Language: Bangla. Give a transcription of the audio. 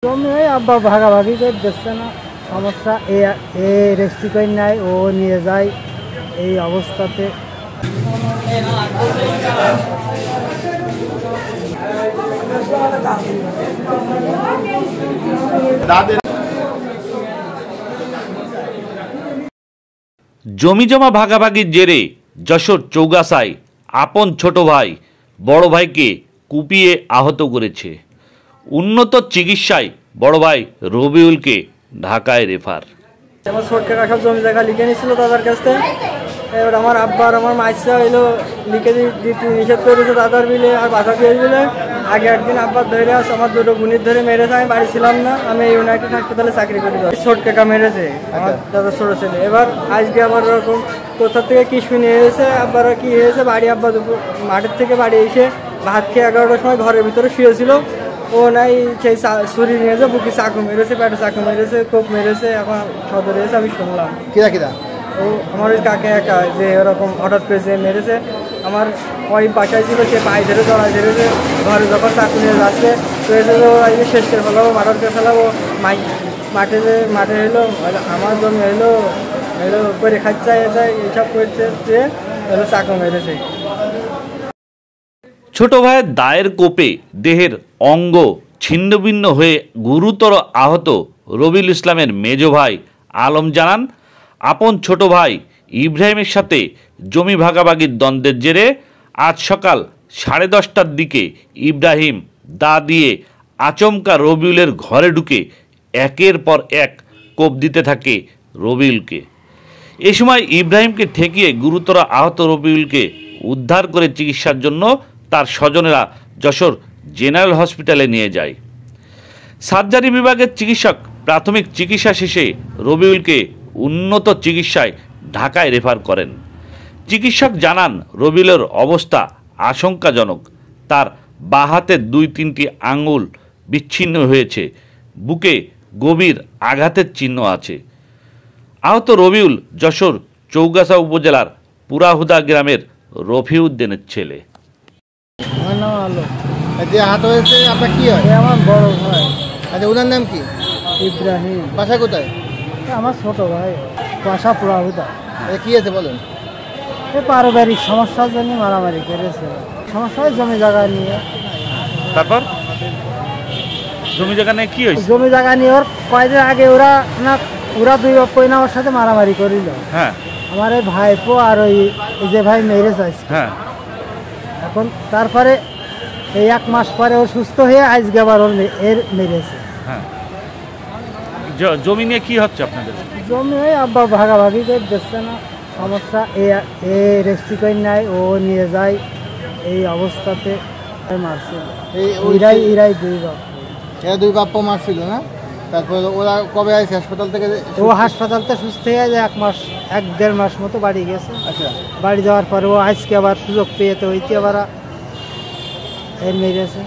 জমি ওই আব্বা ভাগাভাগি করে দিচ্ছে না, সমস্যা এ রেস্ট্রি করে নেয়, ও নিয়ে যায় এই অবস্থাতে। জমি জমা ভাগাভাগির জেরে যশোর চৌগাছায় আপন ছোট ভাই বড় ভাইকে কুপিয়ে আহত করেছে। উন্নত চিকিৎসায় বড় ভাই রবিউলকে ঢাকায় রেফার। আমার ছোট কাকা সব জমি জায়গা লিখে নিয়েছিল দাদার কাছ থেকে। এবার আমার আব্বা আর আমার মাইসা এলো লিখে দিতে নিষেধ করেছে দাদার বিলে আর বাধা দিয়ে দিলে। আগে একদিন আব্বার ধরে আস আমার দুটো গুণির ধরে মেরেছে, আমি বাড়ি ছিলাম না, আমি ইউনাইটেড হাসপাতালে চাকরি করি। ছোট কাকা মেরেছে আমার দাদার ছোট ছেলে। এবার আজকে আবার ওরকম কোথা থেকে কি শুনে এসেছে, আব্বার কি হয়েছে, বাড়ি আব্বা দুপুর মাঠের থেকে বাড়ি এসে ভাত খেয়ে 11টার সময় ঘরের ভিতরে শুয়েছিল। ও নাই সেই ছুরি নিয়েছে, বুকি চাকু মেরেছে, পেটে চাকু মেরেছে, কোপ মেরেছে। এখন সদরে এসে আমি শুনলাম কিরা কিরা ও আমার ওই কাকে একা যে ওরকম হঠাৎ করে যে মেরেছে। আমার ওই বাসায় ছিল, সে পায়ে ধরে জড়ায় ধরেছে। ঘরে যখন চাকু নিয়ে যাচ্ছে তো এসে শেষ করে ফেলাবো, মাঠর করে ফেলাবো। মাঠে এলো আমার জমি এলো করে খাচ্ছে এইসব করছে, এলো চাকু মেরেছে। ছোট ভাইয়ের দায়ের কোপে দেহের অঙ্গ ছিন্নভিন্ন হয়ে গুরুতর আহত রবিউল ইসলামের মেজ ভাই আলম জানান, আপন ছোট ভাই ইব্রাহিমের সাথে জমি ভাগাভাগির দ্বন্দ্বের জেরে আজ সকাল 10:30টার দিকে ইব্রাহিম দা দিয়ে আচমকা রবিউলের ঘরে ঢুকে একের পর এক কোপ দিতে থাকে রবিউলকে। এ সময় ইব্রাহিমকে ঠেকিয়ে গুরুতর আহত রবিউলকে উদ্ধার করে চিকিৎসার জন্য তার স্বজনেরা যশোর জেনারেল হসপিটালে নিয়ে যায়। সার্জারি বিভাগের চিকিৎসক প্রাথমিক চিকিৎসা শেষে রবিউলকে উন্নত চিকিৎসায় ঢাকায় রেফার করেন। চিকিৎসক জানান, রবিউলের অবস্থা আশঙ্কাজনক। তার বাঁ হাতের 2-3টি আঙুল বিচ্ছিন্ন হয়েছে, বুকে গভীর আঘাতের চিহ্ন আছে। আহত রবিউল যশোর চৌগাছা উপজেলার পুরাহুদা গ্রামের রফিউদ্দিনের ছেলে। আমার নাম আলো। যে হাত হয়েছে আপনার কি হয়? আমার বড় ভাই। আচ্ছা, ওনার নাম কি? ইব্রাহিম। বাসা কোথায়? আমার ছোট ভাই, বাসা পুরাহুদা। কি আছে বলেন? এ পারিবারিক সমস্যার জন্য মারামারি করেছে, সমস্যা জমি জায়গা নিয়ে। তারপর জমি জায়গা নিয়ে কি হয়েছে? জমি জায়গা নিয়ে ওর কয়েকদিন আগে ওরা দুই পয়না ওর সাথে মারামারি করিল। হ্যাঁ, আমার এই ভাইপো আর ওই যে ভাই মেরে চাইছে। হ্যাঁ, এখন তারপরে এই 1 মাস পরে ও সুস্থ হয়ে আজকে আবার ওর মেরেছে। হ্যাঁ। জমি নিয়ে কি হচ্ছে আপনাদের? জমি ওই আব্বা ভাগাভাগি করে দিচ্ছে না, সমস্যা এ রেস্ট্রি করে নেয়, ও নিয়ে যায় এই অবস্থাতে মারছিল। ইরাই দুই বাপ্প মারছিল না? তারপর ওরা কবে আসছে হাসপাতাল থেকে? ও হাসপাতাল থেকে সুস্থ হয়ে যায় 1-1.5 মাস মতো বাড়ি গেছে। আচ্ছা, বাড়ি যাওয়ার পরে ও আজকে আবার সুযোগ পেয়ে তো হইতে আবার মেরেছে।